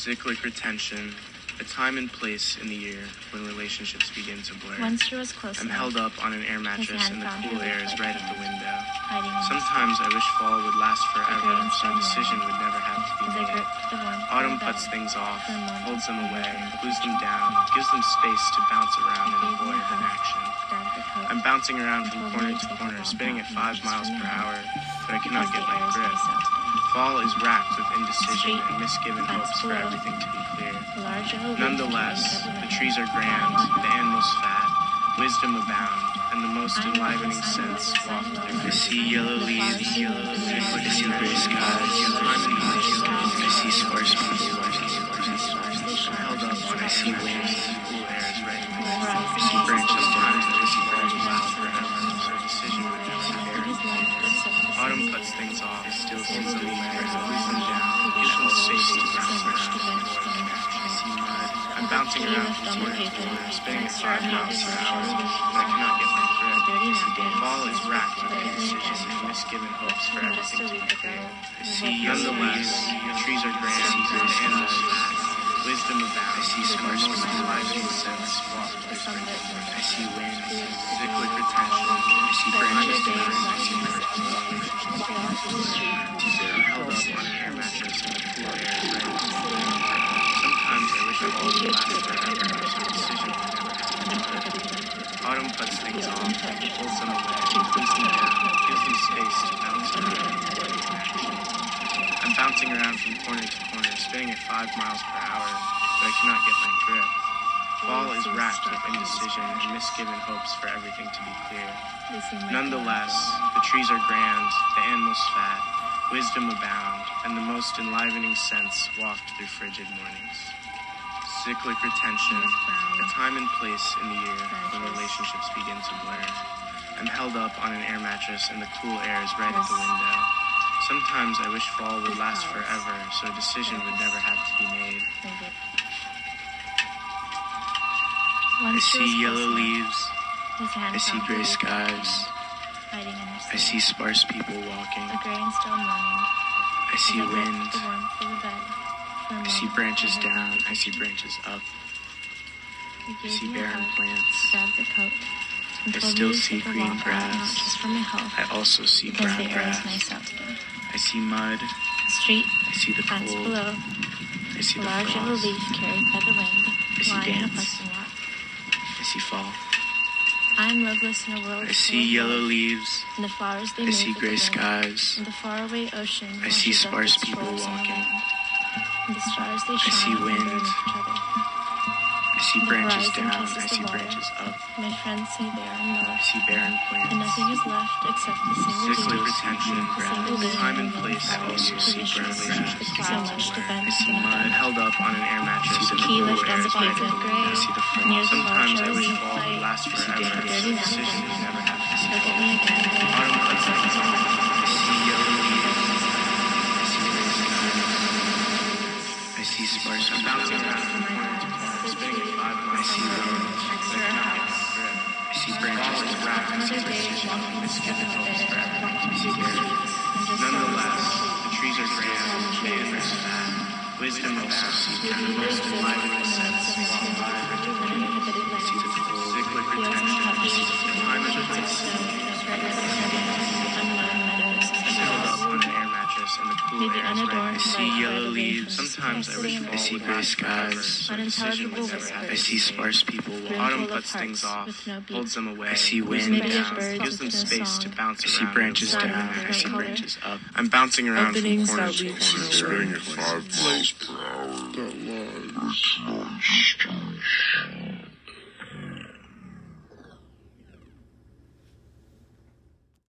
Cyclic retention, a time and place in the year when relationships begin to blur. Once she was close I'm enough, held up on an air mattress and the cool air is right at the window. hiding in Sometimes I wish fall would last forever, green so a stone decision would never have to be as I made. gripped the warmth Autumn of the puts bed. things off, For a moment, holds them away, I glues them down, gives them space to bounce around in a void of inaction. grabbed the coat, I'm bouncing around from told corner me to to take a corner, walk spinning out at and 5 just miles for per me. hour, but I cannot because get the my air is grip. nice out today. Fall is racked with indecision Street, and misgiven fence hopes for below. everything to be clear. A large yellow leaf Nonetheless, carried by the wind, trees are grand, the animals fat, wisdom abound, and the most enlivening scents waft through. I see yellow leaves, I see gray skies, I see sparse people, I'm held up when I see winds, the cool air is right. I see branches, sometimes I wish branches last forever, so a decision would never be made. Autumn cuts things off, holds them away, glues them down, gives them space to bounce around. I see mud. I'm bouncing around from corner to corner, spinning at 5 miles per hour, but I cannot get my grip. Fall is racked with indecision and misgiven hopes for everything to be clear. I see nonetheless, the trees are grand, the animals fat, wisdom abounds, I see sparse most enlivening scents waft through. I see winds, cyclic retention, I see branches down, I see birds. I'm held up on an air mattress and the cool air is right. Sometimes I wish I all would last forever, so a decision would never have to be made. Autumn cuts things off, holds them away, glues them down, gives them space to bounce around. I'm bouncing around from corner to corner, spinning at 5 miles per hour, but I cannot get my grip. Fall is racked with indecision and misgiven hopes for everything to be clear. Nonetheless, the trees are grand, the animals fat, wisdom abound, and the most enlivening scents waft through frigid mornings. Cyclic retention, a time and place in the year when relationships begin to blur. I'm held up on an air mattress and the cool air is right at the window. Sometimes I wish fall would last forever, so a decision would never have to be made. I see yellow leaves, I see gray skies, hiding in her I see sparse people walking, a gray and still morning. I see As I gripped wind, the warmth of the bed. For a I see moment, branches I heard down, I see branches up, You I gave see me a barren hug, plants, grabbed the coat, and I told still me to see take a green walk out, not grass. just for my health, I also see because brown the air is grass, nice out today. I see mud, Street, I see the fence cold, below, I see a the large yellow frost, leaf carried by the wind, I see lying in a dance. parking lot. I see fall, I'm loveless in a world I full see of yellow love, leaves, and the flowers they I move see with the gray wind, skies, and the faraway ocean I see washes up sparse its people shores in the walking, wind, and the stars they I shine see and wind, burn each other. I see The branches horizon down, kisses I the see water. branches up, My friends say they are in I love, see barren and plants, nothing is left except the single cyclic leaf, retention, the single leaf, time and the place. I also see brown relationships grass, so much to bend I see to mud held up on an air mattress, The and the key cool left air on the is right at pavement the gray, window. I see the near frost. the Sometimes I large wish yellow fall would light. last forever, dirty so mountain. decision would never have to Look at me again. Autumn cuts things off. I see yellow leaves. I see gray skies. I see sparse. I'm bouncing around from corner to corner, spinning at 5 miles. I see wind. I see branches wrapped. I see precision. Misgiven hopes for everything to be clear. Nonetheless, the trees are grand, the animals fat, wisdom abounds, and the most enlivening scents walk by. I see the cold, cyclic retention, I see the time and place. I'm held up on an air mattress and the cool air is right. I see yellow leaves. Sometimes I wish fall would last forever, so a decision would never have. I see sparse people walk. Autumn cuts things off, holds them away. I see wind down, gives them space to bounce around. I see branches down, I see branches up. I'm bouncing around from Openings corner that to lead corner, to spinning the at 5 miles per hour. that lies.